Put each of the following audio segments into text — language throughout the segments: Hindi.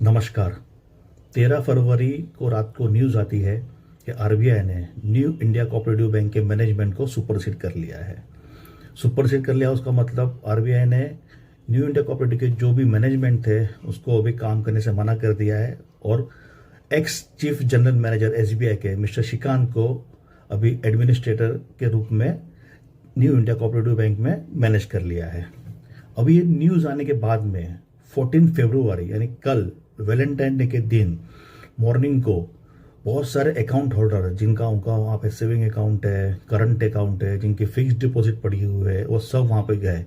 नमस्कार। 13 फरवरी को रात को न्यूज़ आती है कि आरबीआई ने न्यू इंडिया कोऑपरेटिव बैंक के मैनेजमेंट को सुपरसीड कर लिया है। सुपरसीड कर लिया उसका मतलब आरबीआई ने न्यू इंडिया कोऑपरेटिव के जो भी मैनेजमेंट थे उसको अभी काम करने से मना कर दिया है और ex chief general manager SBI के मिस्टर श्रीकांत को अभी एडमिनिस्ट्रेटर के रूप में न्यू इंडिया कोऑपरेटिव बैंक में मैनेज कर लिया है। अभी ये न्यूज़ आने के बाद में 14 फरवरी यानी कल वैलेंटाइन डे के दिन मॉर्निंग को बहुत सारे अकाउंट होल्डर जिनका उनका वहाँ पे सेविंग अकाउंट है, करंट अकाउंट है, जिनकी फिक्स्ड डिपॉजिट पड़ी हुई है, वो सब वहाँ पे गए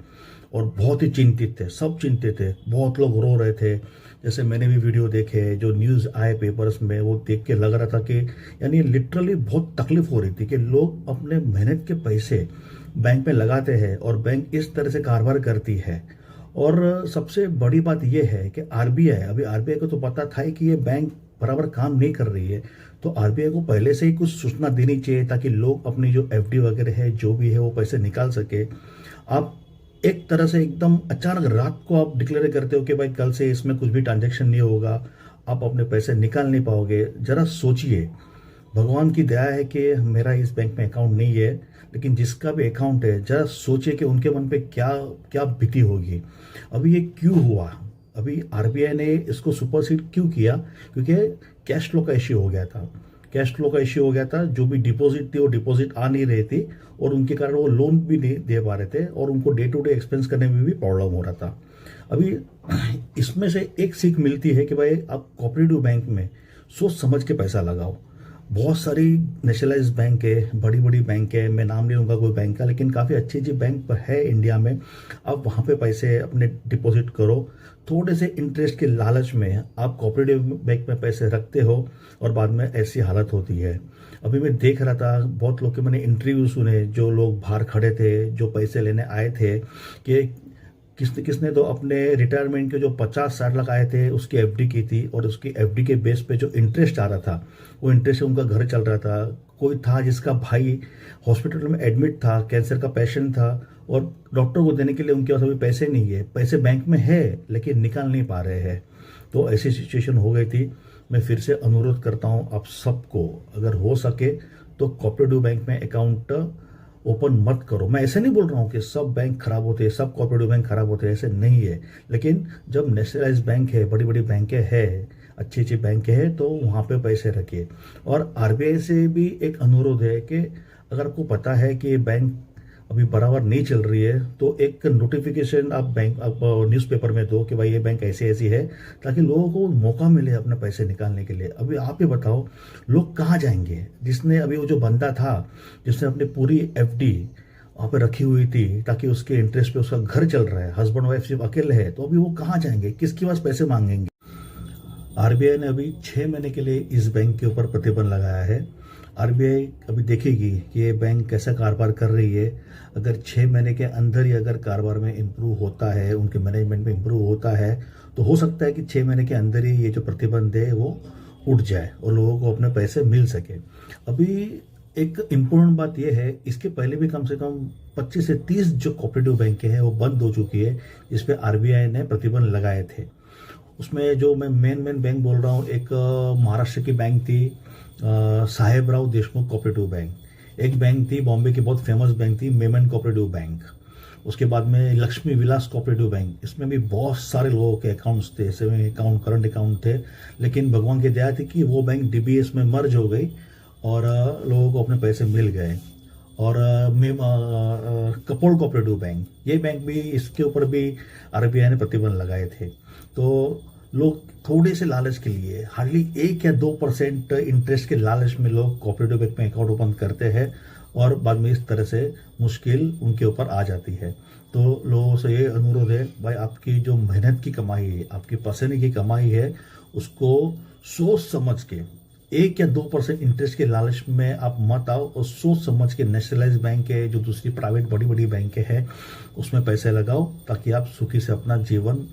और बहुत ही चिंतित थे। सब चिंतित थे, बहुत लोग रो रहे थे। जैसे मैंने भी वीडियो देखे, जो न्यूज़ आए पेपर्स में, वो देख के लग रहा था कि यानी लिटरली बहुत तकलीफ हो रही थी कि लोग अपने मेहनत के पैसे बैंक में लगाते हैं और बैंक इस तरह से कारोबार करती है। और सबसे बड़ी बात यह है कि आरबीआई को तो पता था कि ये बैंक बराबर काम नहीं कर रही है, तो आरबीआई को पहले से ही कुछ सूचना देनी चाहिए ताकि लोग अपनी जो एफडी वगैरह है, जो भी है, वो पैसे निकाल सके। आप एक तरह से एकदम अचानक रात को आप डिक्लेयर करते हो कि भाई कल से इसमें कुछ भी ट्रांजैक्शन नहीं होगा, आप अपने पैसे निकाल नहीं पाओगे। जरा सोचिए, भगवान की दया है कि मेरा इस बैंक में अकाउंट नहीं है, लेकिन जिसका भी अकाउंट है जरा सोचिए कि उनके मन पे क्या क्या बीती होगी। अभी ये क्यों हुआ? अभी आरबीआई ने इसको सुपरसीड क्यों किया? क्योंकि कैश फ्लो का इश्यू हो गया था। कैश फ्लो का इश्यू हो गया था। जो भी डिपॉजिट थी वो डिपॉजिट आ नहीं रही थी और उनके कारण वो लोन भी नहीं दे पा रहे थे और उनको डे टू डे एक्सपेंस करने में भी प्रॉब्लम हो रहा था। अभी इसमें से एक सीख मिलती है कि भाई आप कोऑपरेटिव बैंक में सोच समझ के पैसा लगाओ। बहुत सारी नेशनलाइज बैंक है, बड़ी बड़ी बैंक है, मैं नाम नहीं लूँगा कोई बैंक का, लेकिन काफ़ी अच्छी अच्छी बैंक पर है इंडिया में। आप वहाँ पे पैसे अपने डिपॉजिट करो, थोड़े से इंटरेस्ट के लालच में आप कोऑपरेटिव बैंक में पैसे रखते हो और बाद में ऐसी हालत होती है। अभी मैं देख रहा था, बहुत लोग के मैंने इंटरव्यू सुने, जो लोग बाहर खड़े थे, जो पैसे लेने आए थे, कि किसने किसने तो अपने रिटायरमेंट के जो 50-60 लाख आए थे उसकी एफडी की थी और उसकी एफडी के बेस पे जो इंटरेस्ट आ रहा था, वो इंटरेस्ट से उनका घर चल रहा था। कोई था जिसका भाई हॉस्पिटल में एडमिट था, कैंसर का पेशेंट था और डॉक्टर को देने के लिए उनके पास अभी पैसे नहीं है। पैसे बैंक में है लेकिन निकाल नहीं पा रहे हैं। तो ऐसी सिचुएशन हो गई थी। मैं फिर से अनुरोध करता हूँ आप सबको, अगर हो सके तो कोऑपरेटिव बैंक में अकाउंट ओपन मत करो। मैं ऐसे नहीं बोल रहा हूँ कि सब बैंक खराब होते हैं, सब कोऑपरेटिव बैंक खराब होते हैं, ऐसे नहीं है। लेकिन जब नेशनलाइज बैंक है, बड़ी बड़ी बैंकें हैं, अच्छी अच्छी बैंकें हैं, तो वहाँ पे पैसे रखिए। और आरबीआई से भी एक अनुरोध है कि अगर आपको पता है कि बैंक अभी बराबर नहीं चल रही है तो एक नोटिफिकेशन आप न्यूज़पेपर में दो कि भाई ये बैंक ऐसी ऐसी है, ताकि लोगों को मौका मिले अपने पैसे निकालने के लिए। अभी आप ही बताओ, लोग कहाँ जाएंगे? जिसने अभी वो जो बंदा था जिसने अपनी पूरी एफडी वहाँ पे रखी हुई थी ताकि उसके इंटरेस्ट पे उसका घर चल रहा है, हस्बैंड वाइफ सिर्फ अकेले है, तो अभी वो कहाँ जाएंगे? किसके पास पैसे मांगेंगे? आरबीआई ने अभी 6 महीने के लिए इस बैंक के ऊपर प्रतिबंध लगाया है। आरबीआई अभी देखेगी कि ये बैंक कैसा कारोबार कर रही है। अगर 6 महीने के अंदर ही अगर कारोबार में इम्प्रूव होता है, उनके मैनेजमेंट में इम्प्रूव होता है, तो हो सकता है कि 6 महीने के अंदर ही ये जो प्रतिबंध है वो उठ जाए और लोगों को अपने पैसे मिल सके। अभी एक इम्पोर्टेंट बात यह है, इसके पहले भी कम से कम 25 से 30 जो कोऑपरेटिव बैंकें हैं वो बंद हो चुकी है, जिस पे आरबीआई ने प्रतिबंध लगाए थे। उसमें जो मैं मेन बैंक बोल रहा हूँ, एक महाराष्ट्र की बैंक थी, साहेबराव देशमुख कोऑपरेटिव बैंक। एक बैंक थी बॉम्बे की, बहुत फेमस बैंक थी, मेमन कोऑपरेटिव बैंक। उसके बाद में लक्ष्मी विलास कोऑपरेटिव बैंक, इसमें भी बहुत सारे लोगों के अकाउंट्स थे, सेविंग अकाउंट, करंट अकाउंट थे। लेकिन भगवान की दया थी कि वो बैंक डीबीएस में मर्ज हो गई और लोगों को अपने पैसे मिल गए। और कपोल कोऑपरेटिव बैंक, ये बैंक भी, इसके ऊपर भी आरबीआई ने प्रतिबंध लगाए थे। तो लोग थोड़े से लालच के लिए, हार्डली 1 या 2% इंटरेस्ट के लालच में लोग कोऑपरेटिव बैंक में अकाउंट ओपन करते हैं और बाद में इस तरह से मुश्किल उनके ऊपर आ जाती है। तो लोगों से ये अनुरोध है, भाई आपकी जो मेहनत की कमाई है, आपकी पसीने की कमाई है, उसको सोच समझ के 1 या 2% इंटरेस्ट के लालच में आप मत आओ और सोच समझ के नेशनलाइज बैंक है, जो दूसरी प्राइवेट बड़ी बड़ी बैंकें हैं, उसमें पैसे लगाओ ताकि आप सुखी से अपना जीवन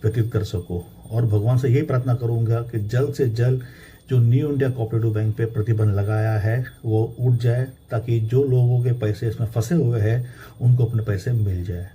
व्यतीत कर सको। और भगवान से यही प्रार्थना करूंगा कि जल्द से जल्द जो न्यू इंडिया कोऑपरेटिव बैंक पे प्रतिबंध लगाया है वो उठ जाए, ताकि जो लोगों के पैसे इसमें फंसे हुए हैं उनको अपने पैसे मिल जाए।